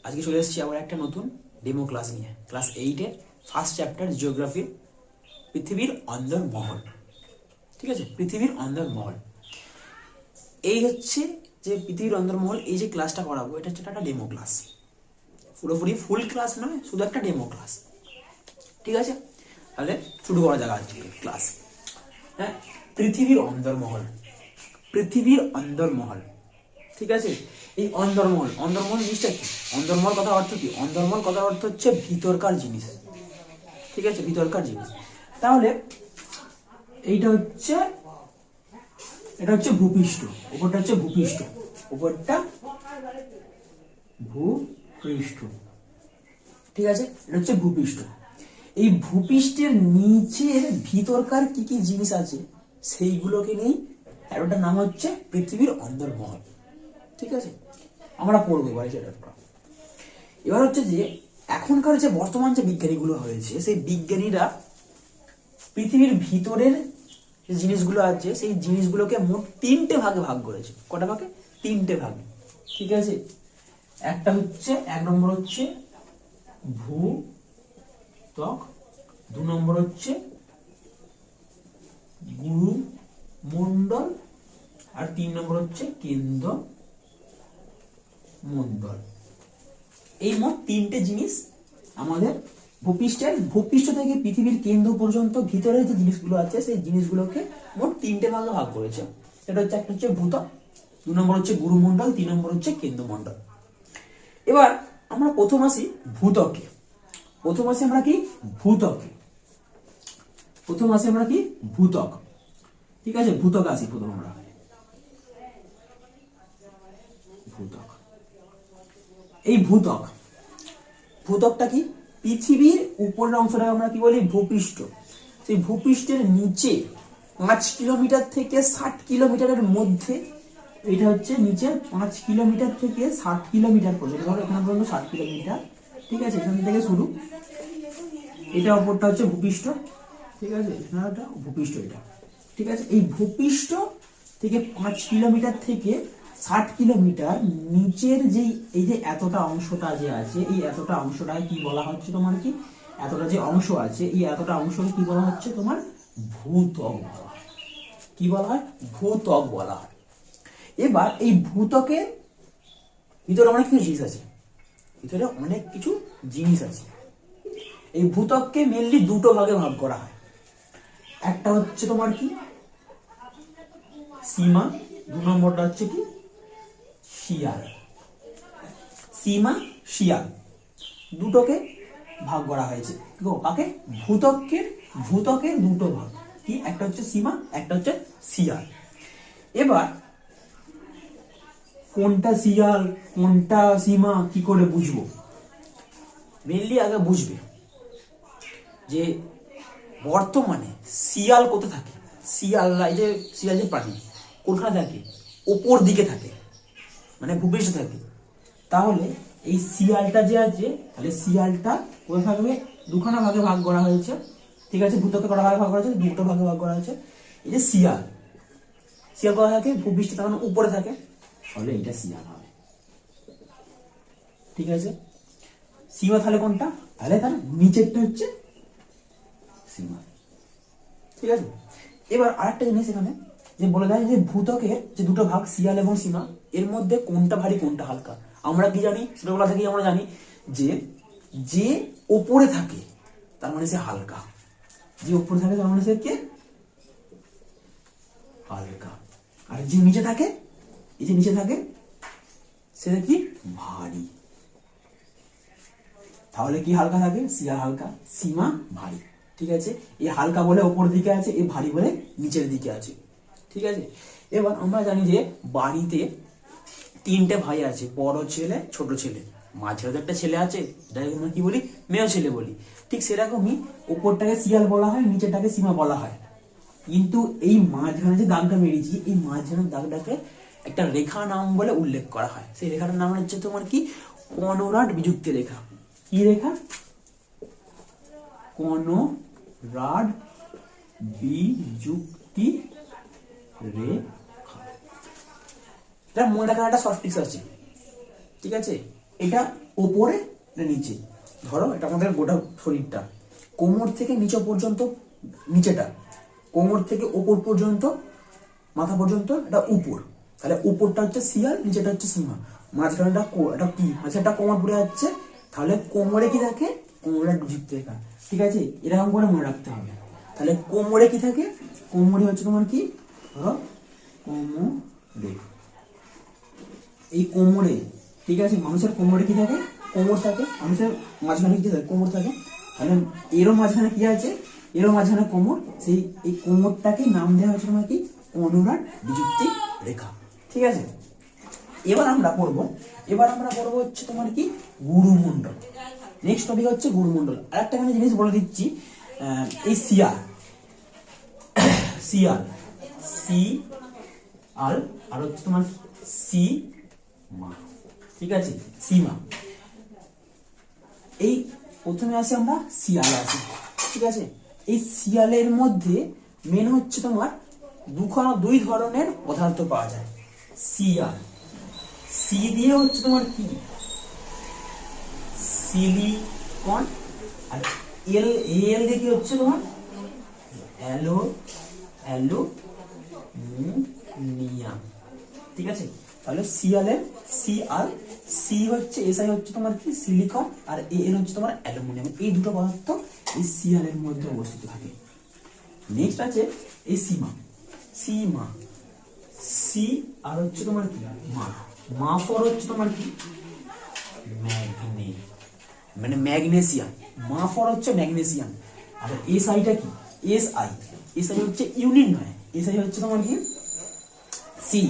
আজকে চলে এসেছি আবার একটা নতুন ডেমো ক্লাস নিয়ে। ক্লাস 8-এর ফার্স্ট চ্যাপ্টার জিওগ্রাফির পৃথিবীর অন্দরমহল। ঠিক আছে, পৃথিবীর অন্দরমহল। এই হচ্ছে যে পৃথিবীর অন্দরমহল, এই যে ক্লাসটা করাবো এটা হচ্ছে একটা ডেমো ক্লাস, পুরোপুরি ফুল ক্লাস নয়, শুধু একটা ডেমো ক্লাস। ঠিক আছে, তাহলে শুরু করা যাক আজকে ক্লাস। হ্যাঁ, পৃথিবীর অন্দরমহল, পৃথিবীর অন্দরমহল। ঠিক আছে, এই অন্দরমহল, অন্দরমহল জিনিসটা কি? অন্দরমহল কথার অর্থ কি? অন্দরমহল কথার অর্থ হচ্ছে ভিতরকার জিনিস। ঠিক আছে, ভিতরকার জিনিস। তাহলে এইটা হচ্ছে, এটা হচ্ছে ভূপৃষ্ঠ, উপরটা হচ্ছে ভূপৃষ্ঠ, উপরটা ভূপৃষ্ঠ। ঠিক আছে, এটা হচ্ছে ভূপৃষ্ঠ। এই ভূপৃষ্ঠের নিচের ভিতরকার কি কি জিনিস আছে সেইগুলোকে নিয়েই ওটার নাম হচ্ছে পৃথিবীর অন্দরমহল। ঠিক আছে, আমরা পড়বো এবার সেটা। এবার হচ্ছে যে এখনকার যে বর্তমান যে বিজ্ঞানীগুলো হয়েছে, সেই বিজ্ঞানীরা পৃথিবীর ভিতরের যে জিনিসগুলো আছে সেই জিনিসগুলোকে মোট 3টে ভাগে ভাগ করেছে। কটা ভাগে? 3টে ভাগে। ঠিক আছে, একটা হচ্ছে, 1 নম্বর হচ্ছে ভূত্বক, 2 নম্বর হচ্ছে গুরুমণ্ডল, আর 3 নম্বর হচ্ছে কেন্দ্রমণ্ডল। এই মোট 3টে জিনিস আমাদের ভূপৃষ্ঠ থেকে পৃথিবীর কেন্দ্র পর্যন্ত ভিতরের যে জিনিসগুলো আছে সেই জিনিসগুলোকে মোট 3টে ভাগে ভাগ করেছে। সেটা হচ্ছে, একটা হচ্ছে ভূত্বক, 2 নম্বর হচ্ছে গুরুমণ্ডল, 3 নম্বর হচ্ছে কেন্দ্রমণ্ডল। এবার আমরা প্রথম আসি ভূত্বকে। প্রথম আসি আমরা কি? ভূত্বকে। প্রথম আসি আমরা কি? ভূত্বক। ঠিক আছে, ভূত্বক আসি প্রথম আমরা। ভূত্বক, এই ভূত্বক, ভূত্বকটা কি? পৃথিবীর উপরের অংশটাকে আমরা কি বলি? ভূপৃষ্ঠ। সেই ভূপৃষ্ঠের নিচে 5 কিলোমিটার থেকে 60 কিলোমিটারের মধ্যে, এটা হচ্ছে নিচে 5 কিলোমিটার থেকে 60 কিলোমিটার পর্যন্ত, ধরো এখানে পর্যন্ত 60 কিলোমিটার। ঠিক আছে, এখান থেকে শুরু, এটা উপরটা হচ্ছে ভূপৃষ্ঠ। ঠিক আছে, এটা ভূপৃষ্ঠ, এটা। ঠিক আছে, এই ভূপৃষ্ঠ থেকে 5 কিলোমিটার থেকে 60 কিলোমিটার নিচের যেই এই যে এতটা অংশটা যে আছে, এই এতটা অংশটাকে কি বলা হচ্ছে তোমার? কি এতটা যে অংশ আছে, এই এতটা অংশকে কি বলা হচ্ছে তোমার? ভূত্বক বলা হয়। কি বলা হয়? ভূত্বক বলা হয়। এবার এই ভূত্বকের ভিতরে অনেক কিছু জিনিস আছে, ভিতরে অনেক কিছু জিনিস আছে। এই ভূত্বককে মেনলি 2টো ভাগে ভাগ করা হয়। একটা হচ্ছে তোমার কি? সীমা, 2 নম্বরটা হচ্ছে কি? শিয়াল। সীমা, শিয়াল, দুটোকে ভাগ করা হয়েছে। কাকে? ভূত্বকের, ভূত্বকের 2টো ভাগ। কি? একটা হচ্ছে সীমা, একটা হচ্ছে শিয়াল। এবার কোনটা শিয়াল কোনটা সীমা কি করে বুঝবো? মেনলি আগে বুঝবে যে বর্তমানে শিয়াল কোথায় থাকে। শিয়াল, এই যে শিয়াল যে প্রাণী, কোথায় থাকে? ওপর দিকে থাকে, মানে ভূপৃষ্ঠে থাকে। তাহলে এই শিয়ালটা যে আছে, তাহলে শিয়ালটা কোথায় থাকবে? 2খানা ভাগে ভাগ করা হয়েছে। ঠিক আছে, ভূত্বকে কটা ভাগে ভাগ করা হয়েছে? 2টো ভাগে ভাগ করা হয়েছে। এই যে শিয়াল, শিয়াল কোথায় থাকে? ভূপৃষ্ঠে, তার মানে উপরে থাকে, তাহলে এটা শিয়াল হবে। ঠিক আছে, সীমা তাহলে কোনটা? তাহলে তার নিচেরটা হচ্ছে সীমা। ঠিক আছে, এবার আরেকটা জিনিস এখানে যে বলে দেয় যে ভূত্বকের যে 2টো ভাগ, শিয়াল এবং সীমা, এর মধ্যে কোনটা ভারী কোনটা হালকা। আমরা কি জানি? ছোটবেলা থেকেই আমরা জানি যে যে ওপরে থাকে তার মানে সে হালকা, যে ওপরে থাকে তার মানে সে কে? হালকা। আর যে নিচে থাকে, এই যে নিচে থাকে, সেটা কি? ভারী। তাহলে কি হালকা থাকে? শিয়াল হালকা, সীমা ভারী। ঠিক আছে, এই হালকা বলে ওপর দিকে আছে, এই ভারী বলে নিচের দিকে আছে। ঠিক আছে, এবার আমরা জানি যে বাড়িতে 3টে ভাই আছে, বড় ছেলে, ছোট ছেলে, মাঝখানে একটা ছেলে আছে, এটাকে আমরা কি বলি? মেয়ে ছেলে বলি। ঠিক সেরকমই উপরটাকে শিয়াল বলা হয়, নিচেরটাকে সীমা বলা হয়। কিন্তু এই মাঝখানে যে দাগটা মেরেছি, এই মাঝখানের দাগটাকে একটা রেখা নাম বলে উল্লেখ করা হয়। সেই রেখাটার নাম হচ্ছে তোমার কি? কনরাড বিযুক্তি রেখা। কি রেখা? কনরাড বিযুক্তি রেখা। এটা মনে রাখার একটা শর্ট ট্রিক্স আছে। ঠিক আছে, এটা ওপরে, এটা নিচে। ধরো এটা আমাদের গোটা শরীরটা, কোমর থেকে নিচে পর্যন্ত নিচেটা, কোমর থেকে ওপর পর্যন্ত মাথা পর্যন্ত এটা উপর। তাহলে উপরটা হচ্ছে শিয়াল, নিচেটা হচ্ছে সীমা, মাঝখানেটা এটা কি, মাঝখানটা কোমর পড়ে যাচ্ছে। তাহলে কোমরে কি থাকে, কোমরে যুক্ত রেখা। ঠিক আছে, এরকম করে মনে রাখতে হবে। তাহলে কোমরে কি থাকে, কোমরে হচ্ছে তোমার কি, ধরো কোমরে, এই কোমরে, ঠিক আছে, মানুষের কোমরে কি থাকে, কোমর থাকে, মানুষের মাঝখানে কি থাকে, কোমর থাকে। তাহলে এরও মাঝখানে কি আছে, এরও মাঝখানে কোমর, সেই এই কোমরটাকে নাম দেওয়া হচ্ছে তোমার কি, অনুরাগ বিযুক্তি রেখা। ঠিক আছে, এবার আমরা পড়বো হচ্ছে তোমার কি, গুরুমণ্ডল। নেক্সট টপিক হচ্ছে গুরুমণ্ডল। আরেকটা এখানে জিনিস বলে দিচ্ছি, এই শিয়াল, শিয়াল, শিয়াল আর হচ্ছে তোমার সীমা। ঠিক আছে, সীমা। এই প্রথমে আসি আমরা শিয়ালে আসি। ঠিক আছে, এই শিয়ালের মধ্যে মেন হচ্ছে তোমার দুই ধরনের পদার্থ পাওয়া যায়। শিয়াল, সি দিয়ে হচ্ছে তোমার কি, সিলিকন, আর এল এল দিয়ে কি হচ্ছে তোমার অ্যালুমিনিয়াম। ঠিক আছে, তাহলে শিয়ালের সিআল, সি হচ্ছে এসআই হচ্ছে তোমার কি সিলিকন, আর এল হচ্ছে তোমার অ্যালুমিনিয়াম। এই দুটো পদার্থ এই শিয়ালের মধ্যে অবস্থিত থাকে। নেক্সট আছে এই সীমা, সীমা, সি আর হচ্ছে তোমার কি মা, মা ফর হচ্ছে তোমার কি মানে ম্যাগনেসিয়াম, মা ফর হচ্ছে ম্যাগনেসিয়াম। আর এস আইটা কি, এস আই, এস আই হচ্ছে ইউনিট নয়, এস আই হচ্ছে তোমার কি সি,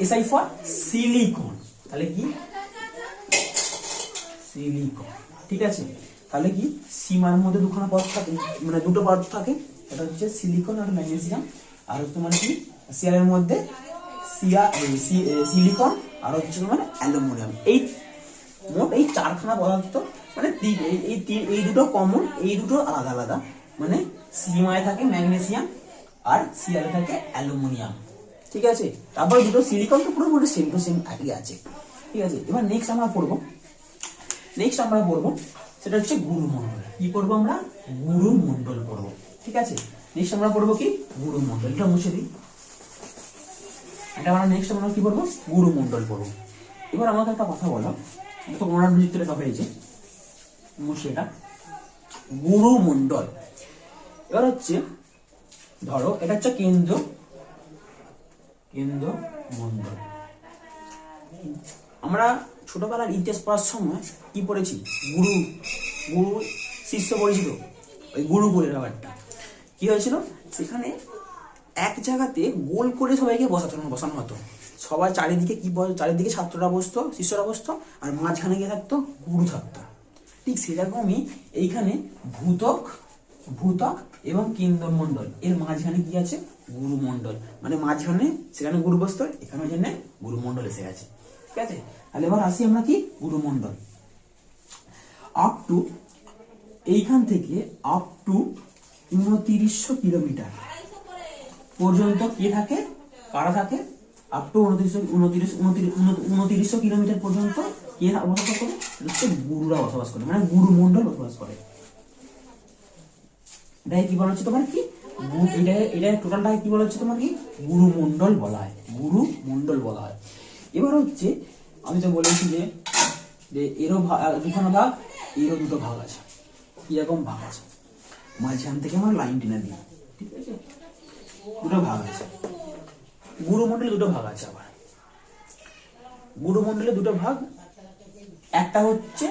এস আই ফর সিলিকন। তাহলে কি সিলিকন। ঠিক আছে, তাহলে কি সীমার মধ্যে দুখানা পদ থাকে, মানে দুটো পদ থাকে, এটা হচ্ছে সিলিকন আর ম্যাগনেসিয়াম। আর তোমার কি সিয়ারের মধ্যে সিলিকন আর হচ্ছে তোমার অ্যালুমিনিয়াম। এই মোট এই চারখানা পদার্থ, মানে এই দুটো কমন, এই দুটো আলাদা আলাদা। মানে সীমায় থাকে ম্যাগনেসিয়াম আর সিয়ারে থাকে অ্যালুমিনিয়াম। ঠিক আছে, তারপরে দুটো সিলিকন তো পুরোপুরি সেম টু সেম একই আছে। ঠিক আছে, এবার নেক্সট আমরা পড়বো সেটা হচ্ছে গুরুমণ্ডল। কি পড়বো আমরা, গুরুমণ্ডল পড়বো। ঠিক আছে, নেক্সট আমরা পড়বো কি, গুরুমণ্ডল। এটা মুছে দিই, এটা আমরা নেক্সট আমরা কি পড়বো, গুরুমণ্ডল পড়বো। এবার আমাকে একটা কথা বলো, তো ওনার ভিতরে টপ হয়েছে মুছে, এটা গুরুমণ্ডল। এবার হচ্ছে ধরো এটা হচ্ছে কেন্দ্র মণ্ডল। আমরা ছোটবেলার ইতিহাস পড়ার সময় কি পড়েছি, গুরু শিষ্য পড়েছিল, ওই গুরুকুলের ব্যাপারটা কি হয়েছিল, সেখানে এক জায়গাতে গোল করে সবাইকে বসানো হতো। সবাই চারিদিকে চারিদিকে ছাত্ররা বসতো, শিষ্যরা বসতো, আর মাঝখানে গিয়ে থাকতো গুরু থাকতো। ঠিক সেরকমই এইখানে ভূত্বক এবং কেন্দ্রমণ্ডল, এর মাঝখানে কি আছে, গুরুমণ্ডল। মানে মাঝখানে সেখানে গুরু বসতো, এখানে জন্য গুরুমণ্ডল এসে গেছে। ঠিক আছে, তাহলে এবার আসি আমরা কি, গুরুমণ্ডল। আপ টু এইখান থেকে আপ টু 2900 কিলোমিটার পর্যন্ত কে থাকে, কারা থাকে, আপ টু 2900 কিলোমিটার পর্যন্ত কে বসবাস করে, হচ্ছে গুরুরা বসবাস করে, মানে গুরুমণ্ডল বসবাস করে। এটাই কি বলা হচ্ছে তোমার কি, এটা টোটালটাকে কি বলা হচ্ছে তোমার কি, গুরুমণ্ডল বলা হয়, গুরুমণ্ডল বলা হয়। এবার হচ্ছে আমি তো বলেছি যে এরও দুখানা ভাগ, এরও দুটো ভাগ আছে, এরকম ভাগ আছে, মাঝখান থেকে আমার লাইন টেনে দিই। ঠিক আছে, দুটো ভাগ আছে, গুরুমণ্ডলে দুটো ভাগ আছে। আবার গুরুমণ্ডলে দুটো ভাগ, একটা হচ্ছে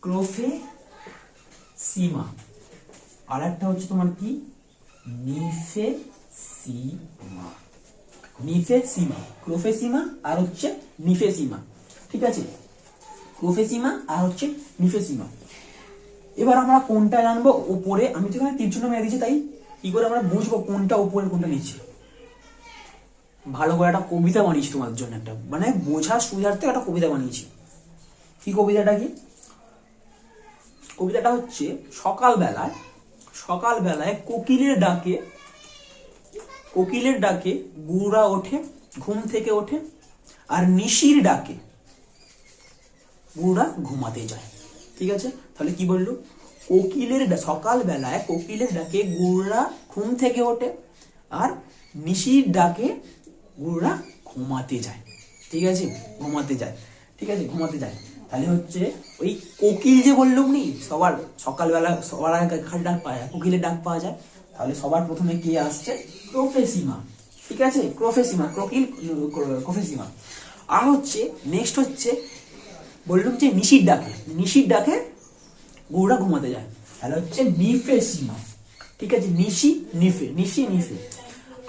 ক্রোফেসিমা, আর একটা হচ্ছে তোমার কি নিফেসিমা, ক্রোফেসিমা আর হচ্ছে নিফেসিমা। ঠিক আছে, ক্রোফেসিমা আর হচ্ছে নিফেসিমা। এবার আমরা কোনটা জানবো, উপরে, আমি তো এখানে তীর চিহ্ন মেরে দিয়েছি, তাই কি করে আমরা বুঝবো কোনটা উপরে কোনটা নিচে। ভালো করে একটা কবিতা বানিয়েছি তোমাদের জন্য, একটা মানে বোঝার সুবিধার্থে একটা কবিতা বানিয়েছি। কি কবিতাটা কি, কবিতাটা হচ্ছে সকালবেলায় কোকিলের কোকিলের ডাকে গুরুরা ওঠে, ঘুম থেকে ওঠে, আর নিশির ডাকে গুরুরা ঘুমাতে যায়। ঠিক আছে, তাহলে কি বললো, সকাল বেলায় কোকিলের ডাকে গুরুরা ঘুম থেকে ওঠে, আর নিশির ডাকে গুরুরা ঘুমাতে যায়। ঠিক আছে, ঘুমাতে যায়। ঠিক আছে, ঘুমাতে যায়। তাহলে হচ্ছে ওই কোকিল যে বললাম নি, সবার সকালবেলা সবার আগে কার ডাক পাওয়া যায়, কোকিলের ডাক পাওয়া যায়। তাহলে সবার প্রথমে কে আসছে, প্রফেসিমা। ঠিক আছে, প্রফেসিমা, কোকিল প্রফেসিমা। আর হচ্ছে নেক্সট হচ্ছে বললাম যে নিশির ডাকে গরুরা ঘুমাতে যায়, তাহলে হচ্ছে নিফেসিমা। ঠিক আছে, নিফে।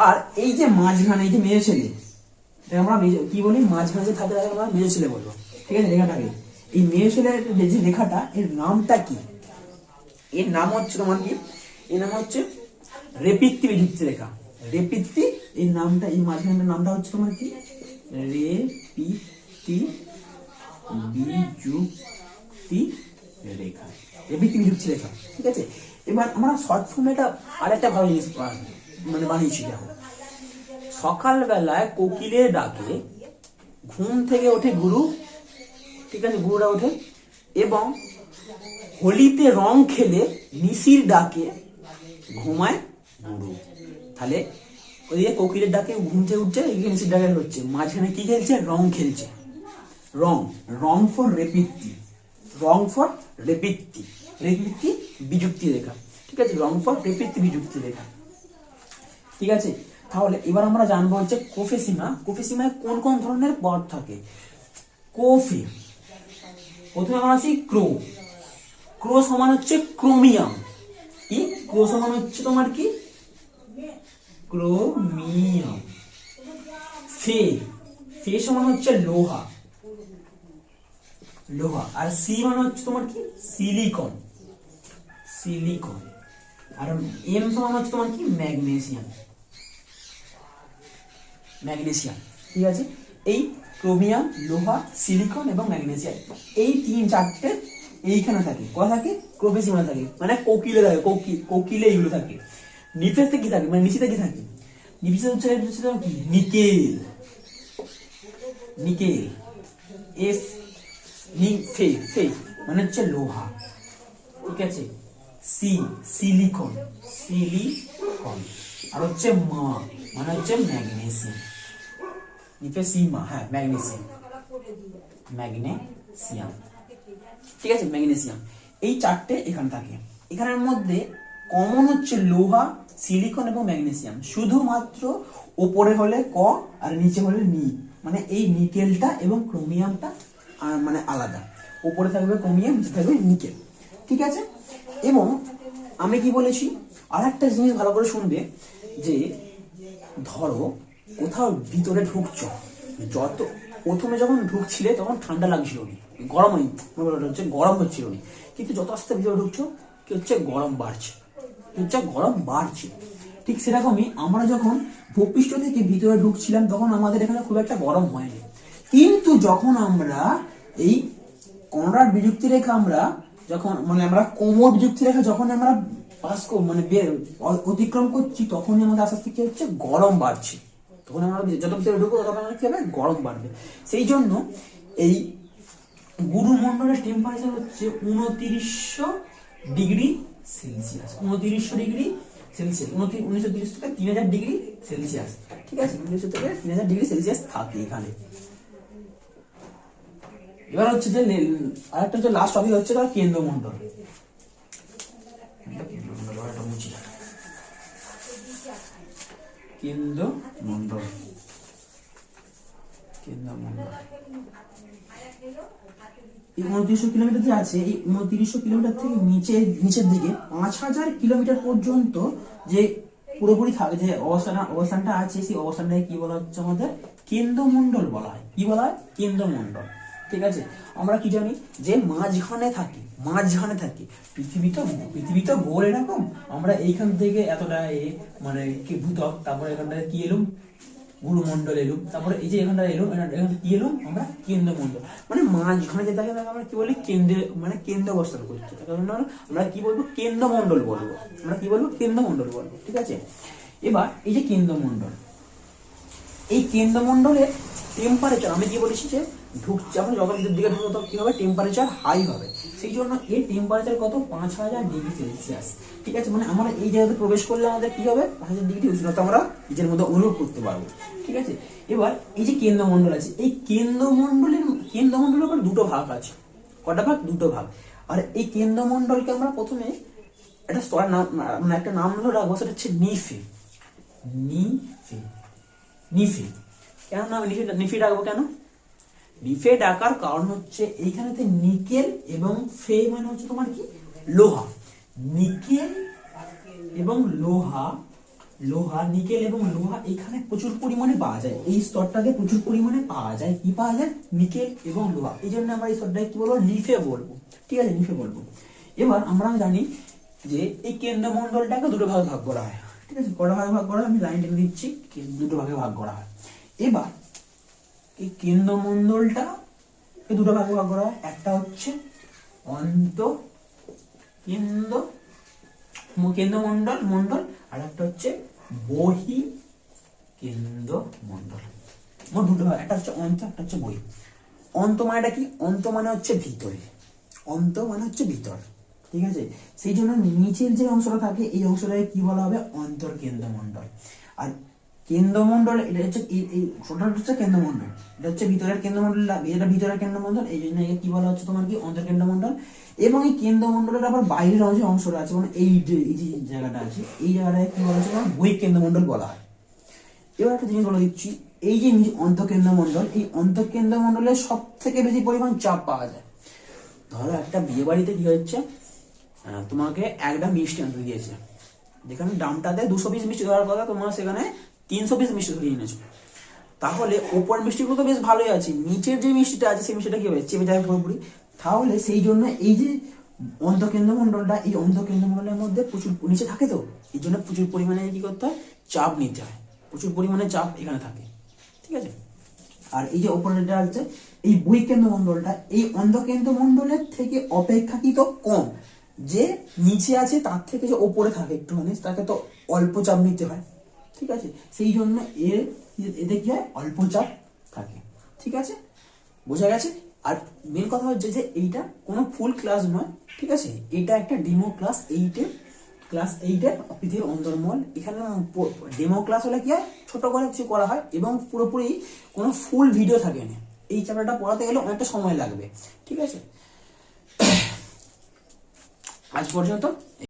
আর এই যে মাঝখানে এই যে মেয়ে ছেলে, আমরা কি বলি, মাঝখানে যে থাকে তাকে আমরা মেয়ে ছেলে বলবো। ঠিক আছে, রেখাটাকে, এই মেয়ে ছেলের যে রেখাটা, এর নামটা কি, এর নাম হচ্ছে তোমার কি, এর নাম হচ্ছে রেপিত্তি বিযুক্তি রেখা। রেপিত্তি, এই নামটা, এই মাঝখানের নামটা হচ্ছে তোমার কি, রেপিত্তি বিযুক্তি রেখা, রেপিত্তি বিযুক্তি রেখা। ঠিক আছে, এবার আমরা শর্ট ফর্মে এটা আরেকটা ভালো জিনিস মানে বানিয়েছি। দেখো, সকালবেলায় কোকিলের ডাকে ঘুম থেকে ওঠে গুরু। ঠিক আছে, গুরুরা ওঠে, এবং হোলিতে রং খেলে নিশির ডাকে ঘুমায় গুরু। তাহলে ওই যে কোকিলের ডাকে ঘুম থেকে উঠছে, নিশির ডাকে হচ্ছে, মাঝখানে কি খেলছে, রং খেলছে। রং ফর রেপিত্তি, রেপিত্তি বিযুক্তি রেখা। ঠিক আছে, রং ফর রেপিত্তি বিযুক্তি রেখা। ঠিক আছে, তাহলে এবার আমরা জানবো হচ্ছে কোফেসিমায় কোন কোন ধরনের পদ থাকে। কোফে, প্রথমে আমরা আসি ক্রো সমান হচ্ছে ক্রোমিয়াম। কি, ক্রো সমান হচ্ছে তোমার কি, ক্রোমিয়াম। ফে সমান হচ্ছে লোহা। আর সি মানে হচ্ছে তোমার কি, সিলিকন। আর এম সমান হচ্ছে তোমার কি, ম্যাগনেসিয়াম। ঠিক আছে, এই ক্রোমিয়াম, লোহা, সিলিকন এবং ম্যাগনেসিয়াম, এই চারটে এইখানে থাকে। কোথায় থাকে, প্রোফেসিমা থাকে, মানে কোকিলে থাকে, কোকিলে এইগুলো থাকে। নিফেসতে কি থাকে, মানে নিচেতে কি থাকে, নিচে হচ্ছে কি, নিকেল। এস ফে মানে হচ্ছে লোহা। ঠিক আছে, সিলিকন। আর হচ্ছে মানে হচ্ছে ম্যাগনেসিয়াম। নিফেসিমা, হ্যাঁ, ম্যাগনেসিয়াম। ঠিক আছে, ম্যাগনেসিয়াম, এই চারটে এখানে থাকে। এখানের মধ্যে কমন হচ্ছে লোহা, সিলিকন এবং ম্যাগনেসিয়াম। শুধুমাত্র ওপরে হলে ক আর নিচে হলে নি, মানে এই নিকেলটা এবং ক্রোমিয়ামটা মানে আলাদা। ওপরে থাকবে ক্রোমিয়াম, নিচে থাকবে নিকেল। ঠিক আছে, এবং আমি কি বলেছি, আর একটা জিনিস ভালো করে শুনবে, যে ধরো কোথাও ভিতরে ঢুকছো, যত প্রথমে যখন ঢুকছিলে তখন ঠান্ডা লাগছিল না, গরম হচ্ছিল না, কিন্তু যত আস্তে ভিতরে ঢুকছো কি হচ্ছে, গরম বাড়ছে। ঠিক সেরকমই আমরা যখন ভূপৃষ্ঠ থেকে ভিতরে ঢুকছিলাম তখন আমাদের এখানে খুব একটা গরম হয়নি, কিন্তু যখন আমরা এই কনরাড বিযুক্তি রেখা আমরা কোমর বিযুক্তি রেখা যখন আমরা অতিক্রম করছি, তখনই আমাদের আস্তে আস্তে কি হচ্ছে, গরম বাড়ছে। তখন আমরা যত ভিতরে ঢুকবো তখন আমাদের কি হবে, গরম বাড়বে। সেই জন্য এই গুরুমণ্ডলের টেম্পারেচার হচ্ছে 2900 ডিগ্রি সেলসিয়াস। 2900 ডিগ্রি সেলসিয়াস, 1930 থেকে 3000 ডিগ্রি সেলসিয়াস। ঠিক আছে, 1900 থেকে 3000 ডিগ্রি সেলসিয়াস থাকে এখানে। এবার হচ্ছে যে আরেকটা হচ্ছে লাস্ট টপিক হচ্ছে তার কেন্দ্রমণ্ডল। কেন্দ্রমণ্ডল এই 2900 কিলোমিটার যে আছে, এই 2900 কিলোমিটার থেকে নিচের দিকে 5000 কিলোমিটার পর্যন্ত যে পুরোপুরি থাকে, যে অবস্থানটা আছে, সেই অবস্থানটাকে কি বলা হচ্ছে, আমাদের কেন্দ্রমণ্ডল বলা হয়। কি বলা হয়, কেন্দ্রমণ্ডল। ঠিক আছে, আমরা কি জানি, যে মাঝখানে থাকি। পৃথিবীটা গোল এরকম, আমরা এইখান থেকে এতটা মানে কি ভূত্বক, তারপরে এখানটায় কি এলুম, গুরুমণ্ডল এলুম, তারপরে এই যে এখানটা এলুম, এখানে কি এলুম, আমরা কেন্দ্রমণ্ডল, মানে মাঝখানে যে থাকে আমরা কি বলি, কেন্দ্রে অবস্থান করছি, আমরা কি বলবো, কেন্দ্রমণ্ডল বলবো। ঠিক আছে, এবার এই যে কেন্দ্রমণ্ডল, এই কেন্দ্রমণ্ডলের টেম্পারেচার আমি কি বলেছি যে যখন জগতের দিকে ঢুকবো তখন কি হবে, টেম্পারেচার হাই হবে। সেই জন্য এর টেম্পারেচার কত, 5000 ডিগ্রি সেলসিয়াস। ঠিক আছে, মানে আমরা এই জায়গাতে প্রবেশ করলে আমাদের কি হবে, 5000 ডিগ্রি উষ্ণতা আমরা নিজের মধ্যে অনুভব করতে পারবো। ঠিক আছে, এবার এই যে কেন্দ্রমণ্ডল আছে, এই কেন্দ্রমণ্ডলের আবার দুটো ভাগ আছে। কটা ভাগ, দুটো ভাগ। আর এই কেন্দ্রমণ্ডলকে আমরা প্রথমে একটা স্তরের নাম, মানে একটা নাম রাখবো, সেটা হচ্ছে নিফে। নিফে কেন নাম নিফে ডাকবো, কেন নিফে ডাকার কারণ হচ্ছে এইখানেতে নিকেল এবং ফে মানে হচ্ছে তোমার কি, লোহা। নিকেল এবং নিকেল এবং লোহা এখানে প্রচুর পরিমাণে পাওয়া যায়, এই স্তরটাকে প্রচুর পরিমাণে পাওয়া যায়। কি পাওয়া যায়, নিকেল এবং লোহা। এই জন্য আমরা এই স্তরটাকে কি বলবো, নিফে বলবো। ঠিক আছে, নিফে বলবো। এবার আমরা জানি যে এই কেন্দ্রমণ্ডলটাকে দুটো ভাগে ভাগ করা হয়। ঠিক আছে, কটা ভাগে ভাগ করা হয়, আমি লাইন টেনে দিচ্ছি, দুটো ভাগে ভাগ করা হয়। এবার এই কেন্দ্রমণ্ডলটা দুটো ভাগে ভাগ করা হয়, একটা হচ্ছে কেন্দ্রমণ্ডল আর একটা হচ্ছে বহি কেন্দ্রমণ্ডল। মোট দুটো ভাগ, একটা হচ্ছে অন্ত, একটা হচ্ছে বহি। অন্ত মানেটা কি, অন্ত মানে হচ্ছে ভিতরে, অন্ত মানে হচ্ছে ভিতর। ঠিক আছে, সেই জন্য নিচের যে অংশটা থাকে এই অংশটাকে কি বলা হবে, অন্তর কেন্দ্রমণ্ডল। আর কেন্দ্রমণ্ডল এটা হচ্ছে এই টোটাল হচ্ছে কেন্দ্রমণ্ডল, এটা হচ্ছে ভিতরের কেন্দ্রমণ্ডল, এটা ভিতরের কেন্দ্রমণ্ডল, এই জন্য একে কি বলা হচ্ছে তোমার কি, অন্তর কেন্দ্রমণ্ডল। এবং এই কেন্দ্রমণ্ডলের আবার বাইরের অংশটা আছে, মানে এই যে জায়গাটা আছে, এই জায়গাটাকে কি বলা হচ্ছে, বহিঃ কেন্দ্রমণ্ডল বলা হয়। এবার একটা জিনিস বলে দিচ্ছি, এই যে অন্তঃকেন্দ্রমণ্ডল, এই অন্তঃকেন্দ্রমণ্ডলে সব থেকে বেশি পরিমাণ চাপ পাওয়া যায়। ধরো একটা বিয়ে বাড়িতে কি হচ্ছে, তোমাকে একটা মিষ্টি আনতে দিয়েছে, যেখানে দামটাতে 200 পিস মিষ্টি ধরার কথা, তোমার সেখানে 300 পিস মিষ্টি ধরিয়ে এনেছো। তাহলে ওপর মিষ্টিগুলো তো বেশ ভালোই আছে, নিচের যে মিষ্টিটা আছে সেই মিষ্টিটা কি হবে, চেপে যাবে পুরোপুরি। তাহলে সেই জন্য এই যে অন্তঃকেন্দ্রমণ্ডলটা, এই অন্তঃকেন্দ্রমণ্ডলের মধ্যে প্রচুর নিচে থাকে, তো এই জন্য প্রচুর পরিমাণে কি করতে হয়, চাপ নিতে হয়, প্রচুর পরিমাণে চাপ এখানে থাকে। ঠিক আছে, আর এই যে ওপরেরটা আছে এই বহিঃকেন্দ্রমণ্ডলটা, এই অন্তঃকেন্দ্রমণ্ডলের থেকে অপেক্ষাকৃত কম, যে নিচে আছে তার থেকে যে ওপরে থাকে একটুখানি, তাকে তো অল্প চাপ নিতে হয়। ঠিক আছে, সেই জন্য এতে কি হয়, অল্প চাপ থাকে। ঠিক আছে, বোঝা গেছে। আর মেন কথা হচ্ছে যে এইটা কোনো ফুল ক্লাস নয়। ঠিক আছে, এটা একটা ডেমো ক্লাস, ক্লাস 8-এর পৃথিবীর অন্তর্মহল। এখানে ডেমো ক্লাস হলে কি হয়, ছোট করে কিছু করা হয় এবং পুরোপুরি কোনো ফুল ভিডিও থাকে না। এই চ্যাপ্টারটা পড়াতে গেলে অনেকটা সময় লাগবে। ঠিক আছে, আজ পর্যন্ত।